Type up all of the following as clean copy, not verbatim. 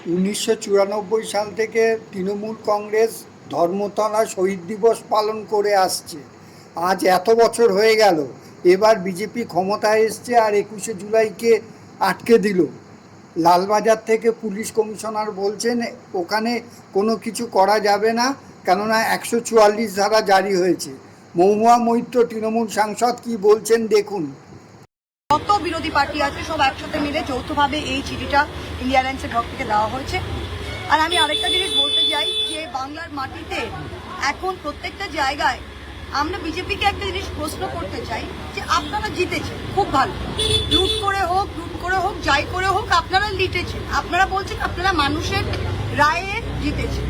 1994 সাল থেকে তৃণমূল কংগ্রেস ধর্মতলা শহীদ দিবস পালন করে আসছে। আজ এত বছর হয়ে গেল, এবার বিজেপি ক্ষমতায় এসছে আর 21শে জুলাইকে আটকে দিল। লালবাজার থেকে পুলিশ কমিশনার বলছেন ওখানে কোনো কিছু করা যাবে না, কেননা 144 ধারা জারি হয়েছে। মহুয়া মৈত্র তৃণমূল সাংসদ কি বলছেন দেখুন। কত বিরোধী পার্টি আছে সব একসাথে মিলে যৌথভাবে এই চিঠিটা ইন্ডিয়া অ্যালায়েন্সের পক্ষ থেকে দেওয়া হয়েছে। আর আমি আরেকটা জিনিস বলতে চাই যে বাংলার মাটিতে এখন প্রত্যেকটা জায়গায় আমরা বিজেপিকে একটা জিনিস প্রশ্ন করতে চাই যে আপনারা জিতেছেন, খুব ভালো, লুট করে হোক যাই করে হোক আপনারা জিতেছেন। আপনারা বলছেন আপনারা মানুষের রায়ে জিতেছেন,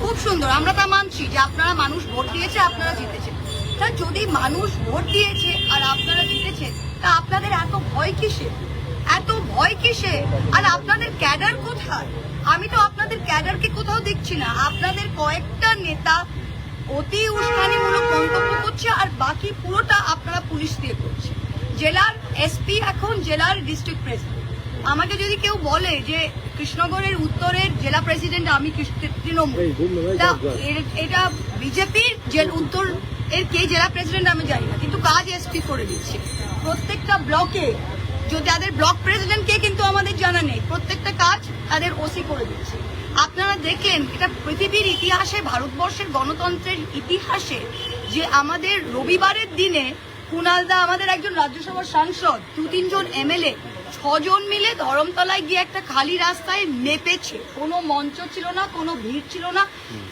খুব সুন্দর, আমরা তা মানছি যে আপনারা মানুষ ভোট দিয়েছে, আপনারা জিতেছেন। তা যদি মানুষ ভোট দিয়েছে আর আপনারা জিতেছেন, তা আপনাদের এত ভয় কিসে, আর আপনাদের ক্যাডার কোথায়? আমি তো আপনাদের ক্যাডারকে কোথাও দেখছি না। আপনাদের কয়েকটা নেতা অতি উস্কানিমূলক মন্তব্য করছে আর বাকি পুরোটা আপনারা পুলিশ দিয়ে করছে। জেলার এসপি এখন জেলার ডিস্ট্রিক্ট প্রেসিডেন্ট। আমাকে যদি কেউ বলে যে কৃষ্ণগড়ের উত্তরের জেলা প্রেসিডেন্ট আমি তৃণমূল, এটা বিজেপির উত্তর এর কে জেলা প্রেসিডেন্ট আমি জানি না, কিন্তু কাজ এসপি করে দিচ্ছে। প্রত্যেকটা ব্লকে যাদের ব্লক প্রেসিডেন্ট কে কিন্তু আমাদের জানা নেই, প্রত্যেকটা কাজ তাদের ওসি করে দিচ্ছে। আপনারা দেখলেন এটা পৃথিবীর ইতিহাসে, ভারতবর্ষের গণতন্ত্রের ইতিহাসে, যে আমাদের রবিবারের দিনে কুণালদা আমাদের একজন রাজ্যসভার সাংসদ, 2-3 জন এমএলএ 6 জন মিলে ধরমতলায় গিয়ে একটা খালি রাস্তায় মেপেছে। কোনো মঞ্চ ছিল না, কোনো ভিড় ছিল না,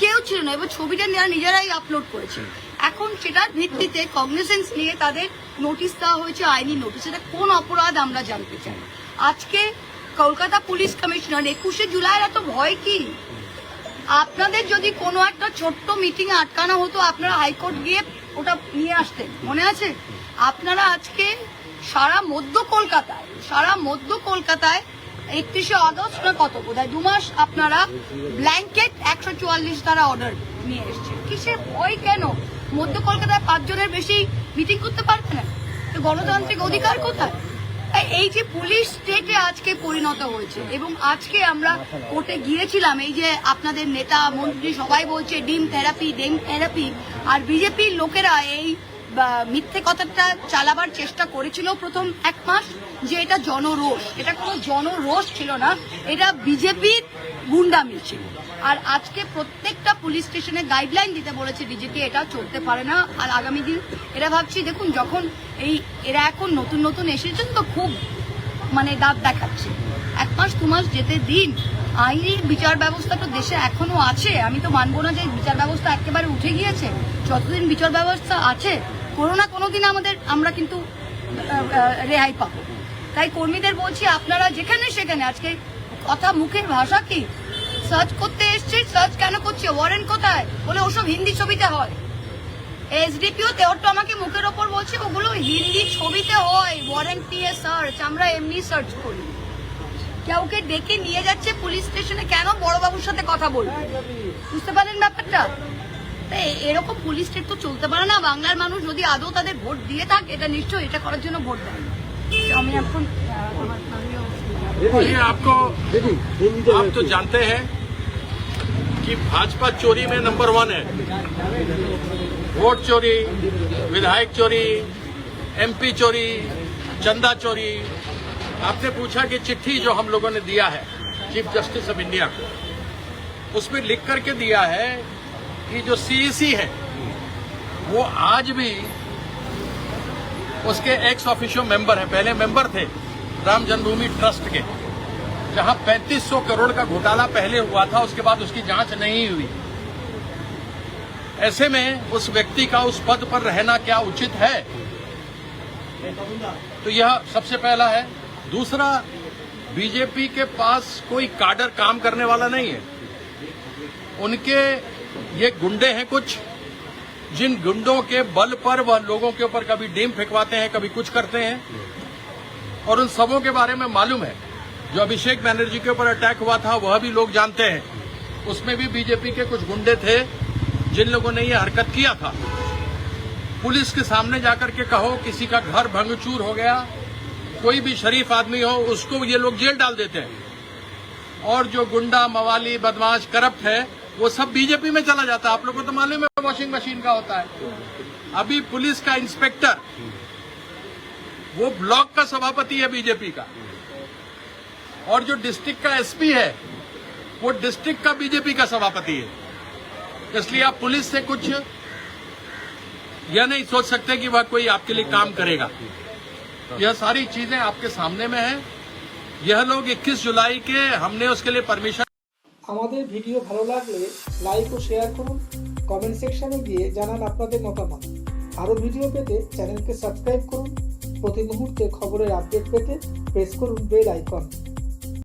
কেউ ছিল না, এবং ছবিটা নিজেরাই আপলোড করেছে। এখন সেটার ভিত্তিতে কগনিসেন্স নিয়ে তাদের নোটিশ দেওয়া হয়েছে, আইনি নোটিশ। এটা কোন অপরাধ আমরা জানতে চাই। আজকে কলকাতা পুলিশ কমিশনার 21শে জুলাই এত ভয় কি? আপনাদের যদি কোনো একটা ছোট্ট মিটিং এ আটকানো হতো, আপনারা হাইকোর্ট গিয়ে ওটা নিয়ে আসতেন, মনে আছে? আপনারা আজকে সারা মধ্য কলকাতায় 31শে আগস্ট না কত, বোধহয় 2 মাস আপনারা ব্ল্যাঙ্কেট 144 দ্বারা অর্ডার নিয়ে এসছেন। কিসের ভয়? কেন? মধ্য কলকাতায় 5 জনের বেশি মিটিং করতে পারবে না? গণতান্ত্রিক অধিকার কোথায়? এই যে পুলিশ স্টেটে আজকে পরিণত হয়েছে, এবং আজকে আমরা কোর্টে গিয়েছিলাম, এই যে আপনাদের নেতা মন্ত্রী সবাই বলছে ডিম থেরাপি, আর বিজেপির লোকেরা এই মিথ্যে কথাটা চালাবার চেষ্টা করেছিল প্রথম 1 মাস, যে এটা জনরোষ। এটা কোনো জনরোষ ছিল না, এটা বিজেপির গুন্ডামি ছিল। আর আজকে প্রত্যেকটা পুলিশ স্টেশনে গাইডলাইন দিতে বলেছে বিজেপি, এটা চলতে পারে না। আর আগামী দিন এরা ভাবছি, দেখুন যখন এরা এখন নতুন এসেছেন তো খুব দাঁত দেখাচ্ছে। 1 মাস 2 মাস যেতে দিন, আইনি বিচার ব্যবস্থা তো দেশে এখনো আছে। আমি তো মানবো না যে বিচার ব্যবস্থা একেবারে উঠে গিয়েছে। যতদিন বিচার ব্যবস্থা আছে, কোনো না কোনো দিন আমরা কিন্তু রেহাই পাবো। তাই কর্মীদের বলছি, আপনারা যেখানে সেখানে আজকে কথা, মুখের ভাষা কি, সার্চ করতে এসছে, সার্চ কেন করছে, ওয়ারেন্ট কোথায়, বলে ওসব হিন্দি ছবিতে হয়। এসডিপিও তেওরটা আমাকে মুখের ওপর বলছে ওগুলো হিন্দি ছবিতে হয়, ওয়ারেন্ট নিয়ে সার্চ, আমরা এমনি সার্চ করি। কাউকে ডেকে নিয়ে যাচ্ছে পুলিশ স্টেশনে, কেন? বড়বাবুর সাথে কথা বলবে, বুঝতে পারেন ব্যাপারটা? এরকম পুলিশ স্টেট তো চলতে পারে না। বাংলার মানুষ যদি আদৌ তাদের ভোট দিয়ে থাকে, এটা নিশ্চয়ই এটা করার জন্য ভোট দেয়। আমি এখন आप तो जानते हैं कि भाजपा चोरी में नंबर 1 है। वोट चोरी, विधायक चोरी, एमपी चोरी, चंदा चोरी। आपने पूछा कि चिट्ठी जो हम लोगों ने दिया है चीफ जस्टिस ऑफ इंडिया को, उसमें लिख करके दिया है कि जो सीईसी है वो आज भी उसके एक्स ऑफिशियो मेंबर है, पहले मेंबर थे राम जन्मभूमि ट्रस्ट के, जहां 3500 करोड़ का घोटाला पहले हुआ था, उसके बाद उसकी जांच नहीं हुई। ऐसे में उस व्यक्ति का उस पद पर रहना क्या उचित है? तो यह सबसे पहला है। दूसरा, बीजेपी के पास कोई काडर काम करने वाला नहीं है। उनके ये गुंडे हैं कुछ, जिन गुंडों के बल पर वह लोगों के ऊपर कभी डीम फेंकवाते हैं, कभी कुछ करते हैं। और उन सबों के बारे में मालूम है। जो अभिषेक बनर्जी के ऊपर अटैक हुआ था वह भी लोग जानते हैं, उसमें भी बीजेपी के कुछ गुंडे थे जिन लोगों ने ये हरकत किया था। पुलिस के सामने जाकर के कहो किसी का घर भंगचूर हो गया, कोई भी शरीफ आदमी हो, उसको ये लोग जेल डाल देते हैं। और जो गुंडा मवाली बदमाश करप्ट है वो सब बीजेपी में चला जाता है। आप लोगों को तो मालूम है वॉशिंग मशीन का होता है। अभी पुलिस का इंस्पेक्टर वो ब्लॉक का सभापति है बीजेपी का, और जो डिस्ट्रिक्ट का एसपी है वो डिस्ट्रिक्ट का बीजेपी का सभापति है। इसलिए आप पुलिस से कुछ यह नहीं सोच सकते कि वह कोई आपके लिए काम करेगा। यह सारी चीजें आपके सामने में है। यह लोग 21 जुलाई के हमने उसके लिए परमिशन। আমাদের ভিডিও ভালো লাগলে লাইক ও শেয়ার করুন, কমেন্ট সেকশনে গিয়ে জানান আপনাদের মতামত। আরও ভিডিও পেতে চ্যানেলকে সাবস্ক্রাইব করুন। প্রতি মুহূর্তে খবরের আপডেট পেতে প্রেস করুন বেল আইকন।